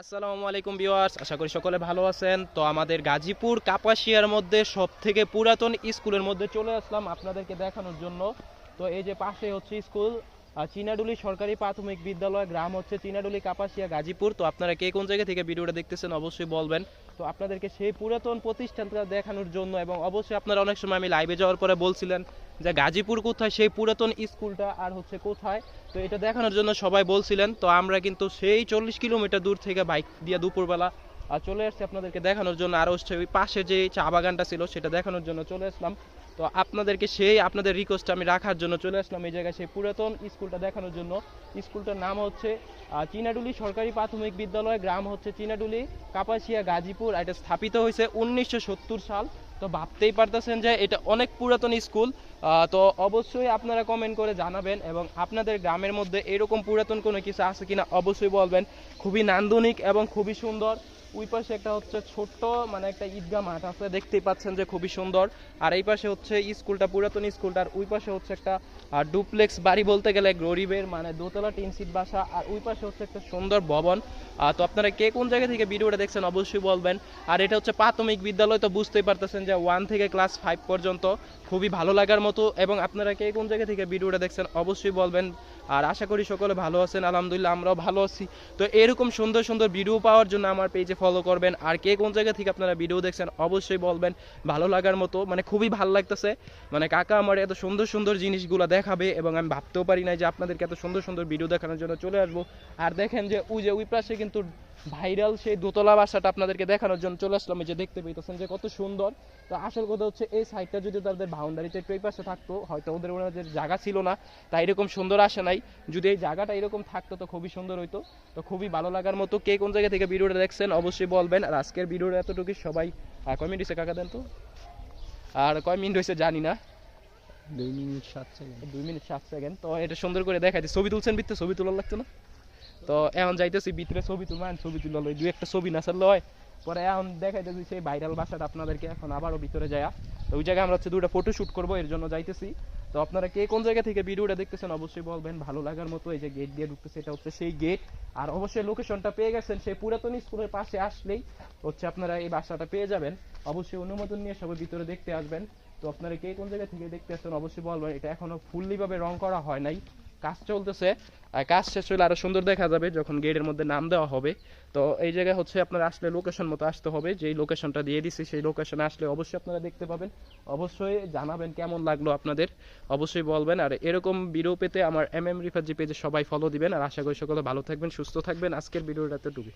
আসসালামু আলাইকুম ভিউয়ার্স, আশা করি সকলে ভালো আছেন। তো আমাদের গাজীপুর কাপাসিয়ার মধ্যে সবথেকে পুরাতন স্কুলের মধ্যে চলে আসলাম আপনাদেরকে দেখানোর জন্য। তো এই যে পাশে হচ্ছে স্কুল চিনাডুলি সরকারি প্রাথমিক বিদ্যালয়, গ্রাম হচ্ছে চিনাডুলি কাপাসিয়া গাজীপুর। তো আপনারা কে কোন জায়গা থেকে ভিডিওটা দেখতেছেন অবশ্যই বলবেন। তো আপনাদেরকে সেই পুরাতন প্রতিষ্ঠানটা দেখানোর জন্য, এবং অবশ্যই আপনারা অনেক সময় আমি লাইভে যাওয়ার পরে বলছিলেন যে গাজীপুর কোথায়, সেই পুরাতন স্কুলটা আর হচ্ছে কোথায়। তো এটা দেখানোর জন্য সবাই বলছিলেন। তো আমরা কিন্তু সেই 40 কিলোমিটার দূর থেকে বাইক দিয়ে দুপুরবেলা চলে আসছি আপনাদেরকে দেখানোর জন্য। আর হচ্ছে ওই পাশে যে চা বাগানটা ছিল সেটা দেখানোর জন্য চলে আসলাম। তো আপনাদেরকে সেই আপনাদের রিকোয়েস্ট আমি রাখার জন্য চলে আসলাম এই জায়গায়, সেই পুরাতন স্কুলটা দেখানোর জন্য। স্কুলটার নাম হচ্ছে চিনাডুলি সরকারি প্রাথমিক বিদ্যালয়, গ্রাম হচ্ছে চিনাডুলি কাপাসিয়া গাজীপুর। এটা স্থাপিত হয়েছে 1970 সাল। তো ভাবতেই পারতেছেন যে এটা অনেক পুরাতন স্কুল। তো অবশ্যই আপনারা কমেন্ট করে জানাবেন, এবং আপনাদের গ্রামের মধ্যে এরকম পুরাতন কোনো কিছু আছে কিনা অবশ্যই বলবেন। খুবই নান্দনিক এবং খুবই সুন্দর। ওই পাশে একটা হচ্ছে ছোট্ট মানে একটা ঈদগাহ মাঠ আছে, দেখতেই পাচ্ছেন যে খুবই সুন্দর। আর এই পাশে হচ্ছে স্কুলটা, পুরাতন স্কুলটার ওই পাশে হচ্ছে একটা ডুপ্লেক্স বাড়ি বলতে গেলে গরিবের, মানে দোতলা টিন সিট বাসা। আর ওই পাশে হচ্ছে একটা সুন্দর ভবন। তো আপনারা কে কোন জায়গা থেকে ভিডিওটা দেখছেন অবশ্যই বলবেন। আর এটা হচ্ছে প্রাথমিক বিদ্যালয়, তো বুঝতেই পারতেছেন যে 1 থেকে ক্লাস 5 পর্যন্ত খুবই ভালো লাগার মতো। এবং আপনারা কে কোন জায়গা থেকে ভিডিওটা দেখছেন অবশ্যই বলবেন। আর আশা করি সকলে ভালো আছেন, আলহামদুলিল্লাহ আমরাও ভালো আছি। তো এরকম সুন্দর সুন্দর ভিডিও পাওয়ার জন্য আমার পেজে ফলো করবেন। আর কে কোন জায়গা থেকে আপনারা ভিডিও দেখছেন অবশ্যই বলবেন ভালো লাগার মতো। মানে খুবই ভালো লাগতেছে, মানে কাকা আমার এত সুন্দর সুন্দর জিনিসগুলো দেখাবে, এবং আমি ভাবতেও পারি না যে আপনাদেরকে এত সুন্দর সুন্দর ভিডিও দেখানোর জন্য চলে আসবো। আর দেখেন যে ওই পাশে কিন্তু ভাইরাল সেই দোতলা বাসাটা আপনাদেরকে দেখানোর জন্য চলে আসলাম। এই যে দেখতে পেয়েছেন যে কত সুন্দর। তো আসল কথা হচ্ছে এই সাইডটা যদি তাদের বাউন্ডারিতে একটু এই পাশে থাকতো, হয়তো ওদের জায়গা ছিল না, তাই এরকম সুন্দর আসে নাই। যদি এই জায়গাটা এরকম থাকতো তো খুবই সুন্দর হইতো। তো খুবই ভালো লাগার মতো। কে কোন জায়গা থেকে ভিডিওটা দেখছেন অবশ্যই বলবেন। আর আজকের ভিডিওটা এতটুকু, সবাই কয় মিনিট হয়েছে কাকা দেন তো, আর কয় মিনিট হয়েছে জানি না, 2 মিনিট 7 সেকেন্ড। 2 minute 7 second. তো এটা সুন্দর করে দেখাইছে, ছবি তুলছেন, ভিতরে ছবি তোলার লাগতো না। তো এখন যাইতেছি ভিতরে ছবি তুলবেন, ছবি তুলা লই, দুই একটা ছবি না ছাড়লে হয়। পরে এখন দেখাইতেছি সেই ভাইরাল বাসাটা আপনাদেরকে, এখন আবারও ভিতরে যায়। তো ওই জায়গায় আমরা হচ্ছে দুটো ফটো শুট করবো, এর জন্য যাইতেছি। তো আপনারা কে কোন জায়গা থেকে ভিডিওটা দেখতেছেন অবশ্যই বলবেন ভালো লাগার মতো। এই যে গেট দিয়ে ঢুকতেছে, এটা হচ্ছে সেই গেট। আর অবশ্যই লোকেশনটা পেয়ে গেছেন, সেই পুরাতন স্কুলের পাশে আসলেই হচ্ছে আপনারা এই বাসাটা পেয়ে যাবেন। অবশ্যই অনুমোদন নিয়ে সবাই ভিতরে দেখতে আসবেন। তো আপনারা কে কোন জায়গা থেকে দেখতে আসছেন অবশ্যই বলবেন। এটা এখনো ফুললি ভাবে রং করা হয় নাই, কাজ চলতেছে। আর কাজ শেষ হলে আরো সুন্দর দেখা যাবে যখন গেটের মধ্যে নাম দেওয়া হবে। তো এই জায়গায় হচ্ছে আপনারা আসলে লোকেশন মতো আসতে হবে, যেই লোকেশনটা দিয়ে দিছি সেই লোকেশনে আসলে অবশ্যই আপনারা দেখতে পাবেন। অবশ্যই জানাবেন কেমন লাগলো আপনাদের, অবশ্যই বলবেন। আর এরকম ভিডিও পেতে আমার এম এম রিফাত জি পেজে সবাই ফলো দিবেন। আর আশা করি সকলে ভালো থাকবেন, সুস্থ থাকবেন। আজকের ভিডিওটা এতটুকু।